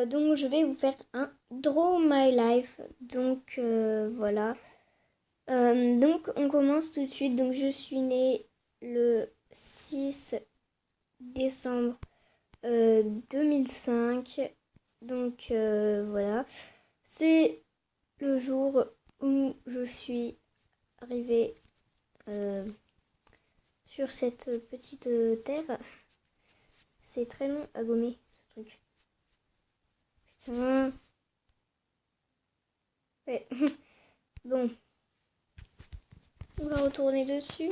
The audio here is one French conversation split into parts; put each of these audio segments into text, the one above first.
Donc je vais vous faire un Draw My Life. Donc voilà. Donc on commence tout de suite. Donc je suis née le 6 décembre 2005. Donc voilà. C'est le jour où je suis arrivée sur cette petite terre. C'est très long à gommer ce truc. Putain. Ouais. Bon. On va retourner dessus.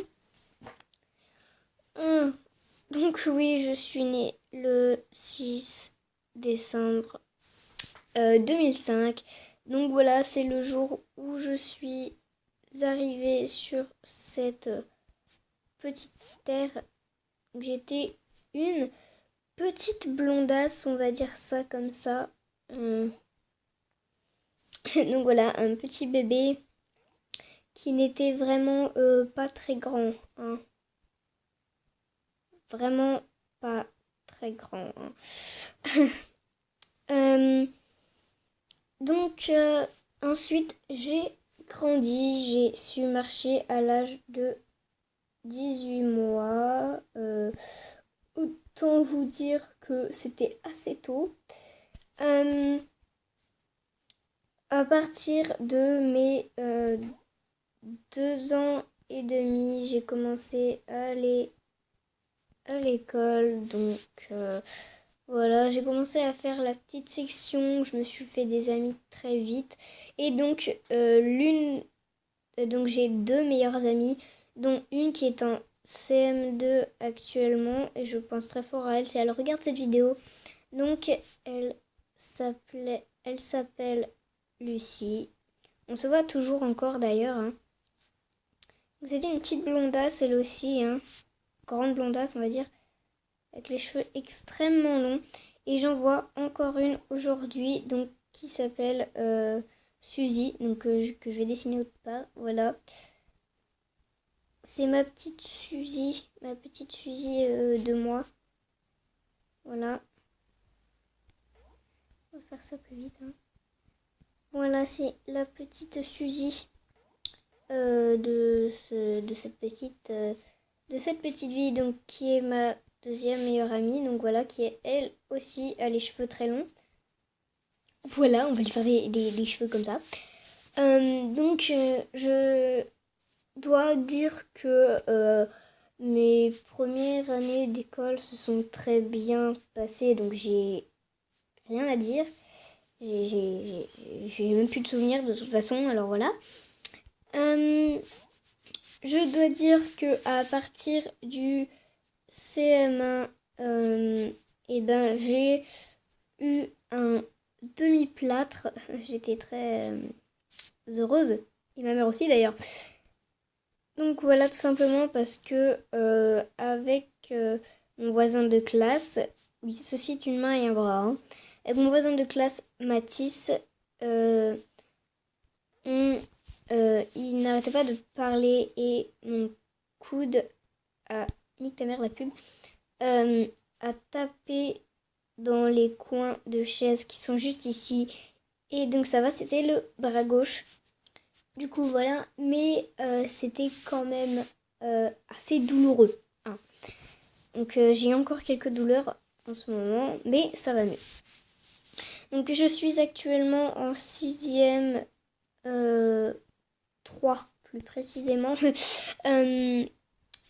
Donc oui, je suis née le 6 décembre 2005. Donc voilà, c'est le jour où je suis arrivée sur cette petite terre. J'étais une petite blondasse, on va dire ça comme ça. Donc voilà, un petit bébé qui n'était vraiment pas très grand. Hein. Vraiment pas très grand. Hein. Donc ensuite j'ai grandi, j'ai su marcher à l'âge de 18 mois. Autant vous dire que c'était assez tôt. À partir de mes 2 ans et demi, j'ai commencé à aller à l'école. Donc voilà, j'ai commencé à faire la petite section. Je me suis fait des amis très vite. Et donc donc j'ai 2 meilleures amies, dont une qui est en CM2 actuellement. Et je pense très fort à elle si elle regarde cette vidéo. Donc elle s'appelle Lucie. On se voit toujours encore d'ailleurs. Hein. C'était une petite blondasse elle aussi. Hein. Grande blondasse on va dire. Avec les cheveux extrêmement longs. Et j'en vois encore une aujourd'hui, donc qui s'appelle Suzy, donc que je vais dessiner autre part. Voilà. C'est ma petite Suzy de moi. Voilà. On va faire ça plus vite. Hein. Voilà, c'est la petite Suzy de cette petite vie, donc qui est ma deuxième meilleure amie, donc voilà, qui est elle aussi a les cheveux très longs. Voilà, on va lui faire des cheveux comme ça. Donc je dois dire que mes premières années d'école se sont très bien passées, donc j'ai rien à dire. J'ai même plus de souvenirs de toute façon, alors voilà. Je dois dire que à partir du CM1, j'ai eu un demi-plâtre. J'étais très heureuse, et ma mère aussi d'ailleurs. Donc voilà, tout simplement parce que avec mon voisin de classe, oui, ceci est une main et un bras, hein, avec mon voisin de classe Mathis, il n'arrêtait pas de parler et mon coude a nique ta mère la pub, a tapé dans les coins de chaises qui sont juste ici. Et donc ça va, c'était le bras gauche. Du coup voilà, mais c'était quand même assez douloureux. Hein. Donc j'ai encore quelques douleurs en ce moment, mais ça va mieux. Donc je suis actuellement en 6e 3 plus précisément.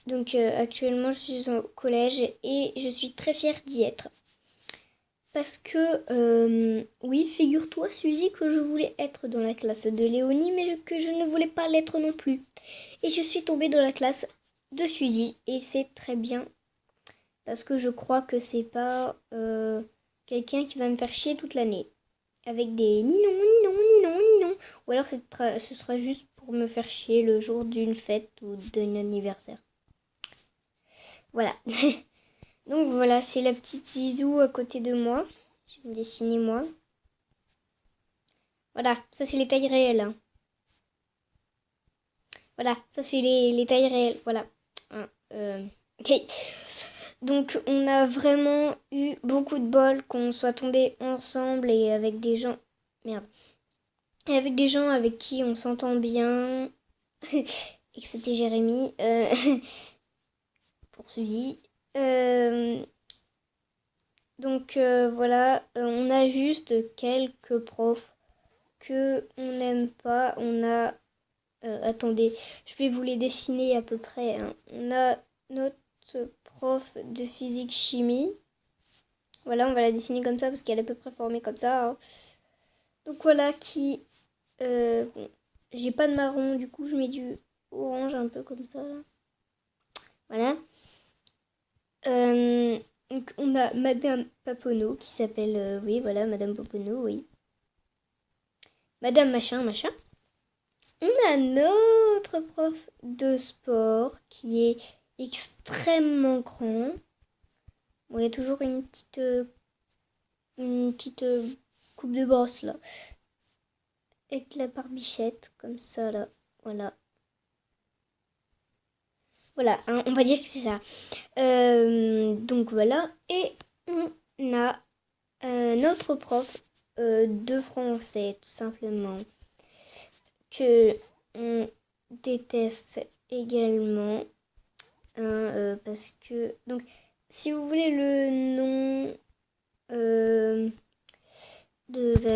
Donc actuellement je suis au collège et je suis très fière d'y être. Parce que, oui, figure-toi Suzy que je voulais être dans la classe de Léonie, mais que je ne voulais pas l'être non plus. Et je suis tombée dans la classe de Suzy, et c'est très bien. Parce que je crois que c'est pas quelqu'un qui va me faire chier toute l'année. Avec des ni non, ni non, ni non, ni non. Ou alors ce sera juste pour me faire chier le jour d'une fête ou d'un anniversaire. Voilà. Donc voilà, c'est la petite Zizou à côté de moi. Je vais me dessiner moi. Voilà, ça c'est les tailles réelles. Hein. Voilà, ça c'est les tailles réelles. Voilà. Hein, okay. Donc on a vraiment eu beaucoup de bol qu'on soit tombés ensemble et avec des gens... Merde. Et avec des gens avec qui on s'entend bien. Et que c'était Jérémy. Pour Suzy. Donc voilà, on a juste quelques profs que on n'aime pas. On a... attendez, je vais vous les dessiner à peu près. Hein. On a notre prof de physique-chimie. Voilà, on va la dessiner comme ça parce qu'elle est à peu près formée comme ça. Hein. Donc voilà, qui... bon, j'ai pas de marron, du coup je mets du orange un peu comme ça. Là. Voilà. Donc on a Madame Papono qui s'appelle... oui, voilà, Madame Papono, oui. Madame machin, machin. On a notre prof de sport qui est extrêmement grand. Bon, il y a toujours une petite coupe de brosse là. Avec la barbichette, comme ça là. Voilà. Voilà, hein, on va dire que c'est ça. Donc voilà. Et on a notre prof de français, tout simplement. Que on déteste également. Hein, parce que... Donc, si vous voulez le nom de...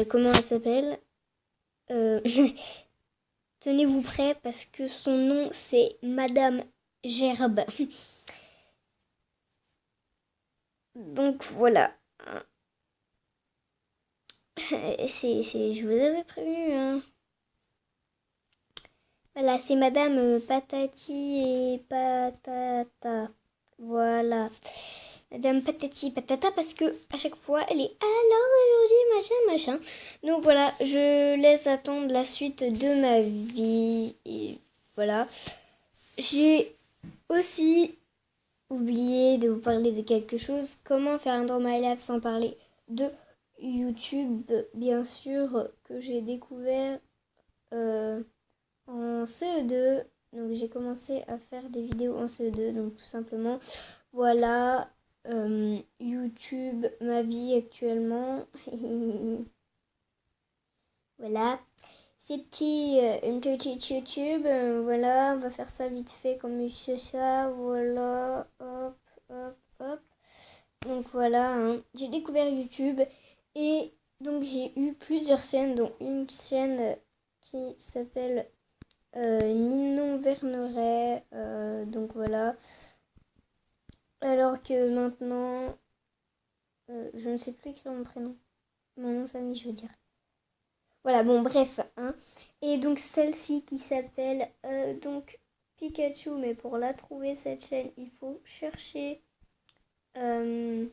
comment elle s'appelle tenez-vous prêts parce que son nom c'est Madame Gerbe. Donc voilà. Je vous avais prévenu. Hein. Voilà, c'est Madame Patati et Patata. Voilà. Madame Patati Patata parce que à chaque fois elle est alors aujourd'hui machin. Donc voilà, je laisse attendre la suite de ma vie. Et voilà. J'ai aussi oublié de vous parler de quelque chose. Comment faire un Draw My Life sans parler de YouTube, bien sûr, que j'ai découvert en CE2. Donc j'ai commencé à faire des vidéos en CE2. Donc tout simplement, voilà, YouTube, ma vie actuellement. Voilà. C'est petit, une petite YouTube. Voilà, on va faire ça vite fait comme ça. Voilà, hop, hop, hop. Donc voilà, hein. J'ai découvert YouTube et donc j'ai eu plusieurs chaînes, dont une chaîne qui s'appelle Ninon Verneret. Donc voilà. Alors que maintenant, je ne sais plus écrire mon prénom. Mon nom de famille, je veux dire. Voilà, bon, bref. Hein. Et donc celle-ci qui s'appelle donc Pikachu. Mais pour la trouver, cette chaîne, il faut chercher... il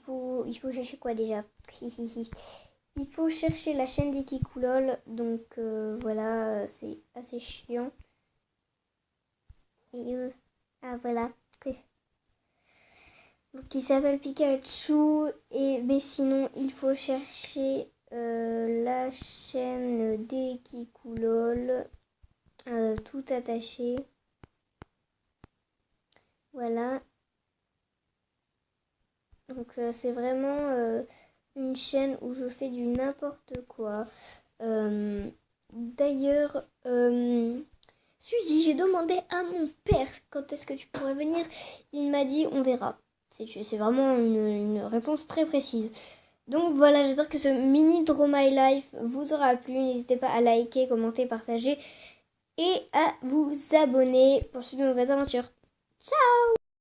faut chercher quoi déjà? Il faut chercher la chaîne d'Ikikoulol. Donc voilà, c'est assez chiant. Et ah voilà. Donc il s'appelle Pikachu. Et mais sinon il faut chercher la chaîne d'Ikikoulol. Tout attaché. Voilà. Donc c'est vraiment une chaîne où je fais du n'importe quoi. D'ailleurs, Suzy, j'ai demandé à mon père quand est-ce que tu pourrais venir. Il m'a dit on verra. C'est vraiment une réponse très précise. Donc voilà, j'espère que ce mini Draw My Life vous aura plu. N'hésitez pas à liker, commenter, partager et à vous abonner pour suivre de nouvelles aventures. Ciao!